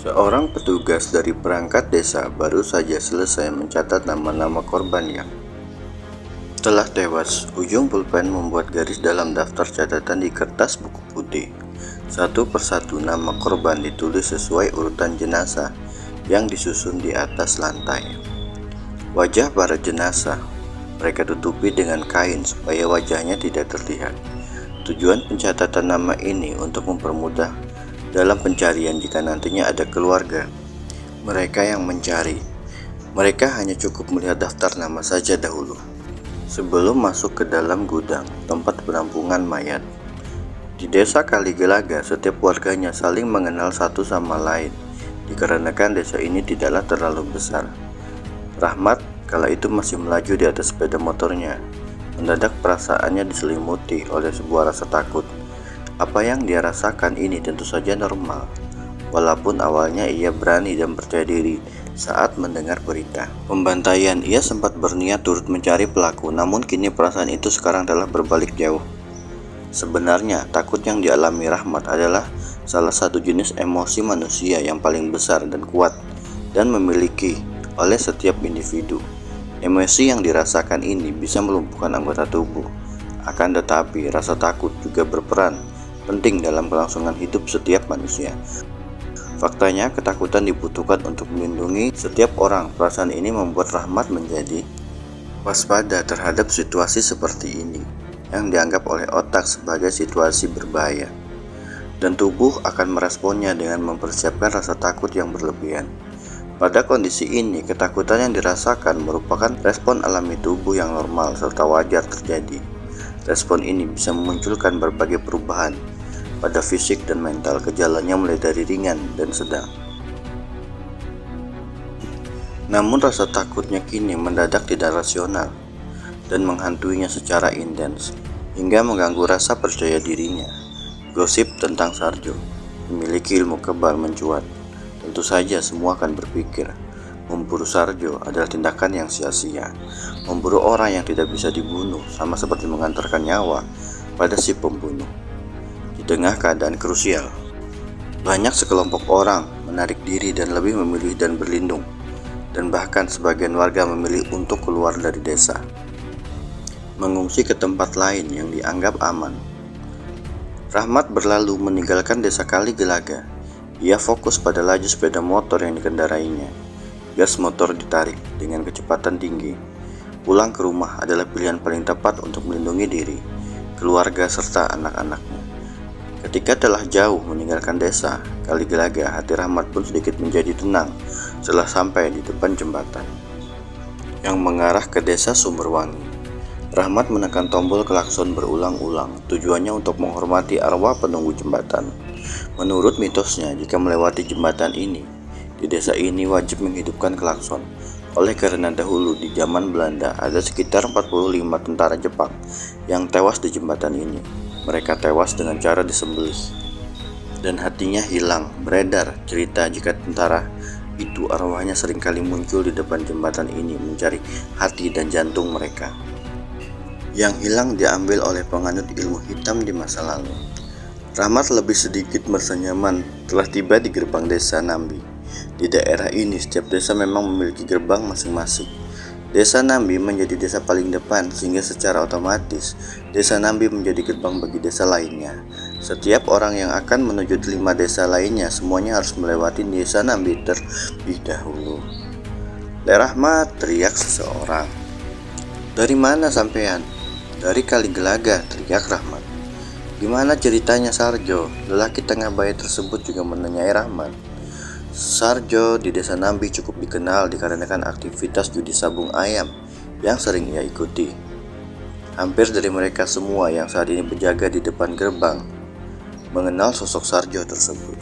Seorang petugas dari perangkat desa baru saja selesai mencatat nama-nama korban yang telah tewas. Ujung pulpen membuat garis dalam daftar catatan di kertas buku putih. Satu persatu nama korban ditulis sesuai urutan jenazah yang disusun di atas lantai. Wajah para jenazah mereka tutupi dengan kain supaya wajahnya tidak terlihat. Tujuan pencatatan nama ini untuk mempermudah dalam pencarian jika nantinya ada keluarga mereka yang mencari. Mereka hanya cukup melihat daftar nama saja dahulu sebelum masuk ke dalam gudang tempat penampungan mayat. Di desa Kaligelaga, setiap warganya saling mengenal satu sama lain dikarenakan desa ini tidaklah terlalu besar. Rahmat kala itu masih melaju di atas sepeda motornya. Mendadak perasaannya diselimuti oleh sebuah rasa takut. Apa yang dia rasakan ini tentu saja normal, walaupun awalnya ia berani dan percaya diri saat mendengar berita pembantaian. Ia sempat berniat turut mencari pelaku, namun kini perasaan itu sekarang telah berbalik jauh. Sebenarnya takut yang dialami Rahmat adalah salah satu jenis emosi manusia yang paling besar dan kuat dan memiliki oleh setiap individu. Emosi yang dirasakan ini bisa melumpuhkan anggota tubuh. Akan tetapi rasa takut juga berperan penting dalam kelangsungan hidup setiap manusia. Faktanya ketakutan dibutuhkan untuk melindungi setiap orang. Perasaan ini membuat Rahmat menjadi waspada terhadap situasi seperti ini yang dianggap oleh otak sebagai situasi berbahaya, dan tubuh akan meresponnya dengan mempersiapkan rasa takut yang berlebihan. Pada kondisi ini, ketakutan yang dirasakan merupakan respon alami tubuh yang normal serta wajar terjadi. Respon ini bisa memunculkan berbagai perubahan pada fisik dan mental. Gejalanya mulai dari ringan dan sedang. Namun rasa takutnya kini mendadak tidak rasional dan menghantuinya secara intens hingga mengganggu rasa percaya dirinya. Gosip tentang Sarjo memiliki ilmu kebal mencuat. Tentu saja semua akan berpikir memburu Sarjo adalah tindakan yang sia-sia. Memburu orang yang tidak bisa dibunuh sama seperti mengantarkan nyawa pada si pembunuh. Di tengah keadaan krusial, banyak sekelompok orang menarik diri dan lebih memilih dan berlindung, dan bahkan sebagian warga memilih untuk keluar dari desa, mengungsi ke tempat lain yang dianggap aman. Rahmat berlalu meninggalkan desa Kaligelaga. Ia fokus pada laju sepeda motor yang dikendarainya. Gas motor ditarik dengan kecepatan tinggi. Pulang ke rumah adalah pilihan paling tepat untuk melindungi diri, keluarga, serta anak-anaknya. Ketika telah jauh meninggalkan desa Kaligelaga, hati Rahmat pun sedikit menjadi tenang setelah sampai di depan jembatan yang mengarah ke desa Sumberwangi. Rahmat menekan tombol klakson berulang-ulang, tujuannya untuk menghormati arwah penunggu jembatan. Menurut mitosnya, jika melewati jembatan ini, di desa ini wajib menghidupkan klakson. Oleh karena dahulu di zaman Belanda ada sekitar 45 tentara Jepang yang tewas di jembatan ini. Mereka tewas dengan cara disembelih dan hatinya hilang. Beredar cerita jika tentara itu arwahnya seringkali muncul di depan jembatan ini mencari hati dan jantung mereka yang hilang diambil oleh penganut ilmu hitam di masa lalu. Rahmat lebih sedikit merasa nyaman telah tiba di gerbang desa Nambi. Di daerah ini setiap desa memang memiliki gerbang masing-masing. Desa Nambi menjadi desa paling depan sehingga secara otomatis desa Nambi menjadi gerbang bagi desa lainnya. Setiap orang yang akan menuju 5 desa lainnya semuanya harus melewati desa Nambi terlebih dahulu. "Le Rahmat!" teriak seseorang. "Dari mana sampean?" "Dari Kaligelaga," teriak Rahmat. "Gimana ceritanya Sarjo?" Lelaki tengah bayi tersebut juga menanyai Rahmat. Sarjo di desa Nambi cukup dikenal dikarenakan aktivitas judi sabung ayam yang sering ia ikuti. Hampir dari mereka semua yang saat ini berjaga di depan gerbang mengenal sosok Sarjo tersebut.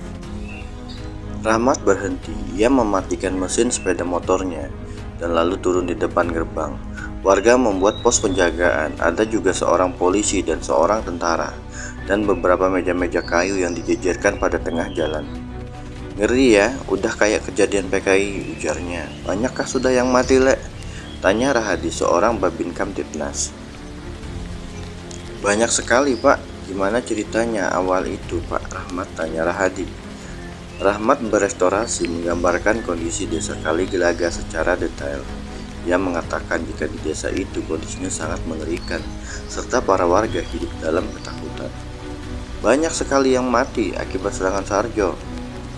Rahmat berhenti. Ia mematikan mesin sepeda motornya dan lalu turun di depan gerbang. Warga membuat pos penjagaan. Ada juga seorang polisi dan seorang tentara, dan beberapa meja-meja kayu yang dijejerkan pada tengah jalan. "Ngeri ya, udah kayak kejadian PKI," ujarnya. "Banyakkah sudah yang mati, Le?" tanya Rahadi, seorang Babin Kamtibnas. "Banyak sekali, Pak." "Gimana ceritanya awal itu, Pak Rahmat?" tanya Rahadi. Rahmat berestorasi menggambarkan kondisi desa Kaligelaga secara detail. Ia mengatakan jika di desa itu kondisinya sangat mengerikan, serta para warga hidup dalam ketakutan. Banyak sekali yang mati akibat serangan Sarjo.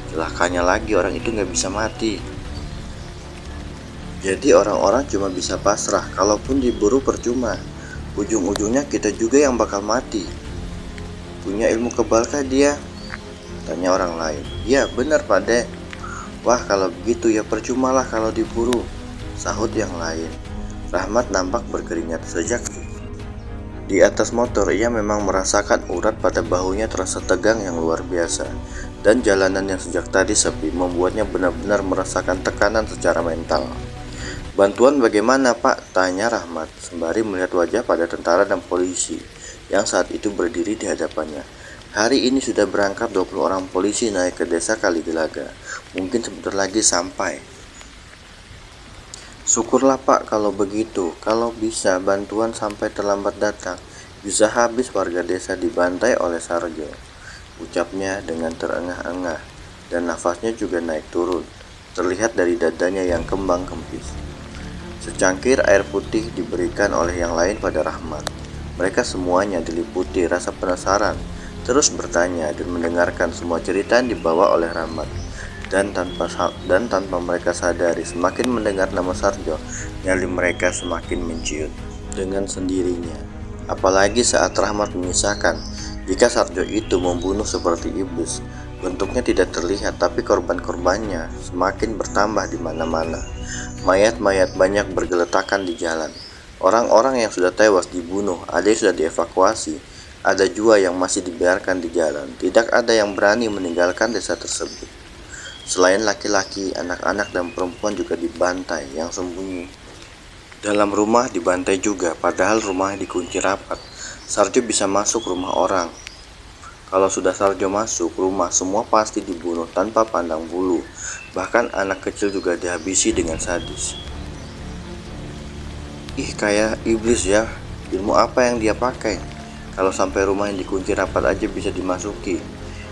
Celakanya lagi orang itu nggak bisa mati. Jadi orang-orang cuma bisa pasrah, kalaupun diburu percuma. Ujung-ujungnya kita juga yang bakal mati. Punya ilmu kebalkah dia? Tanya orang lain. Ya benar Pak De. Wah kalau begitu ya percumalah kalau diburu, sahut yang lain. Rahmat nampak berkeringat sejak di atas motor. Ia memang merasakan urat pada bahunya terasa tegang yang luar biasa. Dan jalanan yang sejak tadi sepi membuatnya benar-benar merasakan tekanan secara mental. Bantuan bagaimana Pak? Tanya Rahmat sembari melihat wajah pada tentara dan polisi yang saat itu berdiri di hadapannya. Hari ini sudah berangkat 20 orang polisi naik ke desa Kaligelaga. Mungkin sebentar lagi sampai. Syukurlah Pak kalau begitu. Kalau bisa bantuan sampai terlambat datang, bisa habis warga desa dibantai oleh Sarjo. Ucapnya dengan terengah-engah dan nafasnya juga naik turun. Terlihat dari dadanya yang kembang kempis. Secangkir air putih diberikan oleh yang lain pada Rahmat. Mereka semuanya diliputi rasa penasaran, terus bertanya dan mendengarkan semua cerita yang dibawa oleh Rahmat. Dan tanpa mereka sadari, semakin mendengar nama Sarjo, nyali mereka semakin menciut dengan sendirinya. Apalagi saat Rahmat mengisahkan jika Sarjo itu membunuh seperti iblis. Bentuknya tidak terlihat, tapi korban-korbannya semakin bertambah di mana-mana. Mayat-mayat banyak bergeletakan di jalan. Orang-orang yang sudah tewas dibunuh, ada yang sudah dievakuasi, ada juga yang masih dibiarkan di jalan. Tidak ada yang berani meninggalkan desa tersebut. Selain laki-laki, anak-anak dan perempuan juga dibantai yang sembunyi. Dalam rumah dibantai juga, padahal rumahnya dikunci rapat. Sarjo bisa masuk rumah orang. Kalau sudah Sarjo masuk rumah, semua pasti dibunuh tanpa pandang bulu. Bahkan anak kecil juga dihabisi dengan sadis. Ih, kayak iblis ya. Ilmu apa yang dia pakai? Kalau sampai rumah yang dikunci rapat aja bisa dimasuki.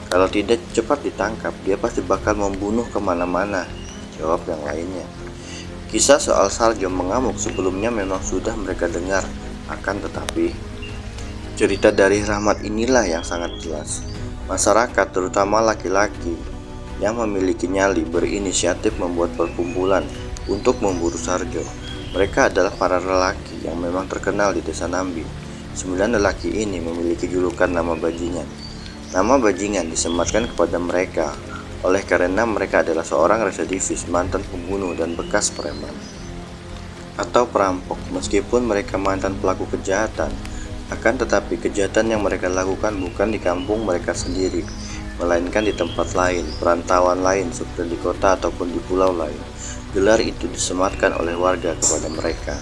Kalau tidak cepat ditangkap, dia pasti bakal membunuh kemana-mana. Jawab yang lainnya. Kisah soal Sarjo mengamuk sebelumnya memang sudah mereka dengar. Akan tetapi cerita dari Rahmat inilah yang sangat jelas. Masyarakat, terutama laki-laki yang memiliki nyali, berinisiatif membuat perkumpulan untuk memburu Sarjo. Mereka adalah para lelaki yang memang terkenal di desa Nambi. 9 lelaki ini memiliki julukan nama bajingan. Nama bajingan disematkan kepada mereka oleh karena mereka adalah seorang residivis, mantan pembunuh dan bekas preman atau perampok. Meskipun mereka mantan pelaku kejahatan, akan tetapi kejahatan yang mereka lakukan bukan di kampung mereka sendiri, melainkan di tempat lain, perantauan lain seperti di kota ataupun di pulau lain. Gelar itu disematkan oleh warga kepada mereka.